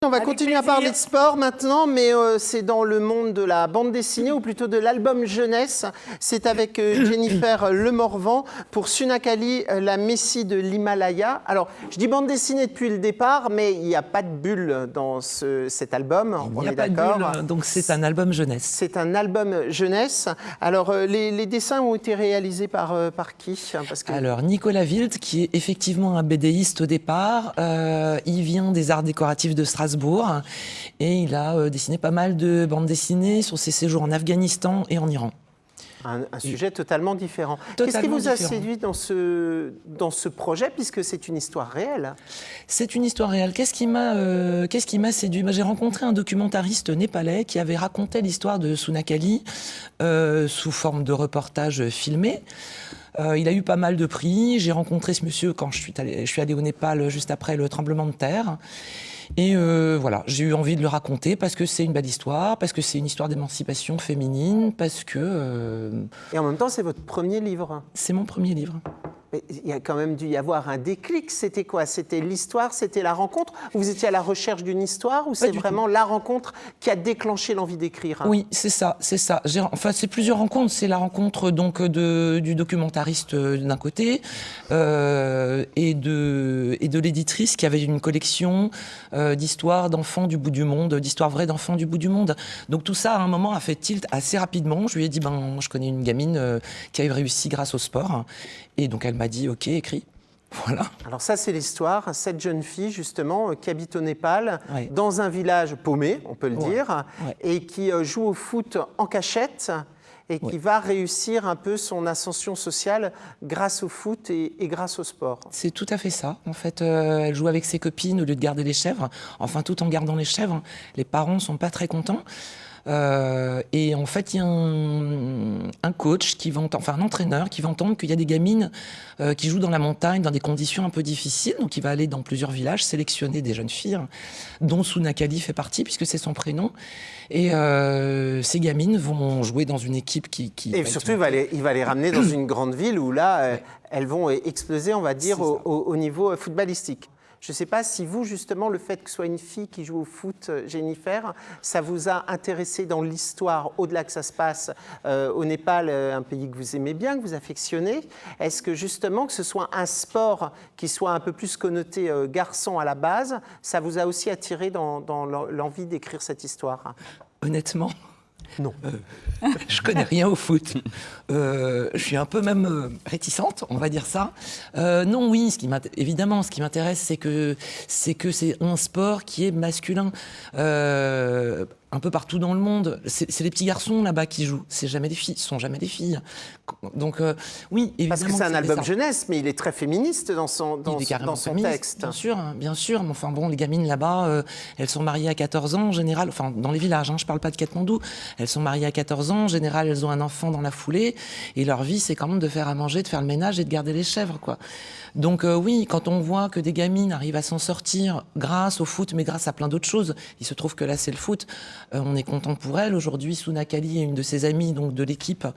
On va Avec continuer à plaisir. parler de sport maintenant, mais c'est dans le monde de la bande dessinée, ou plutôt de l'album jeunesse. C'est avec Jennifer Lemorvan pour Sunakali, la Messie de l'Himalaya. Alors, je dis bande dessinée depuis le départ, mais il n'y a pas de bulle dans cet album, Il on n'y a est pas de d'accord. bulle, donc c'est un album jeunesse. C'est un album jeunesse. Alors, les dessins ont été réalisés par qui? Parce que... Alors, Nicolas Wild, qui est effectivement un BDiste au départ, il vient des arts décoratifs de Strasbourg et il a dessiné pas mal de bandes dessinées sur ses séjours en Afghanistan et en Iran. Un sujet totalement différent. Qu'est-ce qui vous a séduit dans ce projet, puisque c'est une histoire réelle? C'est une histoire réelle. Qu'est-ce qui m'a séduit? J'ai rencontré un documentariste népalais qui avait raconté l'histoire de Sunakali sous forme de reportage filmé. Il a eu pas mal de prix. J'ai rencontré ce monsieur quand je suis allée au Népal juste après le tremblement de terre. Et voilà, j'ai eu envie de le raconter parce que c'est une belle histoire, parce que c'est une histoire d'émancipation féminine, parce que... Et en même temps, c'est votre premier livre. C'est mon premier livre. Mais il y a quand même dû y avoir un déclic. C'était quoi? C'était l'histoire, c'était la rencontre? Ou vous étiez à la recherche d'une histoire, ou c'est vraiment la rencontre qui a déclenché l'envie d'écrire? Oui, c'est ça, c'est ça. Enfin, c'est plusieurs rencontres. C'est la rencontre donc du documentariste d'un côté et de l'éditrice qui avait une collection d'histoires d'enfants du bout du monde, d'histoires vraies d'enfants du bout du monde. Donc tout ça, à un moment, a fait tilt assez rapidement. Je lui ai dit, moi, je connais une gamine qui a réussi grâce au sport. Et donc elle m'a dit, ok, écris. Voilà. Alors ça, c'est l'histoire. Cette jeune fille, justement, qui habite au Népal, Ouais. dans un village paumé, on peut le dire, Ouais. et qui joue au foot en cachette, et qui va réussir un peu son ascension sociale grâce au foot et grâce au sport. C'est tout à fait ça. En fait, elle joue avec ses copines au lieu de garder les chèvres. Enfin, tout en gardant les chèvres. Les parents ne sont pas très contents. Et en fait, il y a un coach un entraîneur qui va entendre qu'il y a des gamines qui jouent dans la montagne dans des conditions un peu difficiles. Donc, il va aller dans plusieurs villages, sélectionner des jeunes filles, dont Sunakali fait partie, puisque c'est son prénom. Et ces gamines vont jouer dans une équipe qui et surtout, il va les ramener dans une grande ville où là, elles vont exploser, on va dire, au niveau footballistique. Je ne sais pas si vous, justement, le fait que ce soit une fille qui joue au foot, Jennifer, ça vous a intéressé dans l'histoire, au-delà que ça se passe au Népal, un pays que vous aimez bien, que vous affectionnez. Est-ce que, justement, que ce soit un sport qui soit un peu plus connoté garçon à la base, ça vous a aussi attiré dans l'envie d'écrire cette histoire? Honnêtement, non. Je connais rien au foot. Je suis un peu même réticente, on va dire ça. Non, oui, évidemment, ce qui m'intéresse, c'est que c'est un sport qui est masculin. Un peu partout dans le monde. C'est les petits garçons là-bas qui jouent. C'est jamais des filles. Ce sont jamais des filles. Donc, oui, évidemment. Parce que c'est un album jeunesse, mais il est très féministe dans son texte. Bien sûr. Mais enfin bon, les gamines là-bas, elles sont mariées à 14 ans en général. Enfin, dans les villages, je parle pas de Katmandou. Elles sont mariées à 14 ans. En général, elles ont un enfant dans la foulée. Et leur vie, c'est quand même de faire à manger, de faire le ménage et de garder les chèvres, quoi. Donc oui, quand on voit que des gamines arrivent à s'en sortir grâce au foot, mais grâce à plein d'autres choses, il se trouve que là, c'est le foot. On est content pour elles. Aujourd'hui, Sunakali et une de ses amies donc, de l'équipe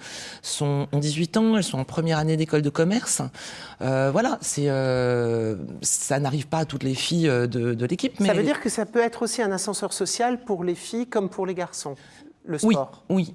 ont 18 ans. Elles sont en première année d'école de commerce. Voilà, ça n'arrive pas à toutes les filles de l'équipe. Ça veut dire que ça peut être aussi un ascenseur social pour les filles comme pour les garçons, le sport? Oui.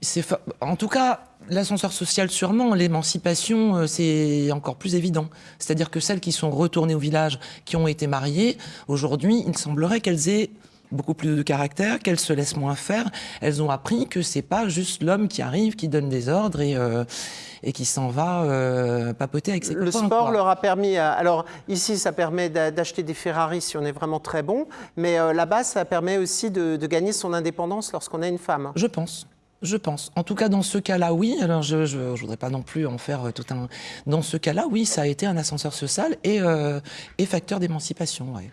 En tout cas, l'ascenseur social sûrement. L'émancipation, c'est encore plus évident. C'est-à-dire que celles qui sont retournées au village, qui ont été mariées, aujourd'hui, il semblerait qu'elles aient beaucoup plus de caractère, qu'elles se laissent moins faire. Elles ont appris que c'est pas juste l'homme qui arrive, qui donne des ordres et qui s'en va papoter avec ses copains. Le sport leur a permis... alors ici, ça permet d'acheter des Ferrari si on est vraiment très bon, mais là-bas, ça permet aussi de gagner son indépendance lorsqu'on a une femme. Je pense. En tout cas, dans ce cas-là, oui. Alors, je voudrais pas non plus en faire tout un... Dans ce cas-là, oui, ça a été un ascenseur social et facteur d'émancipation, ouais.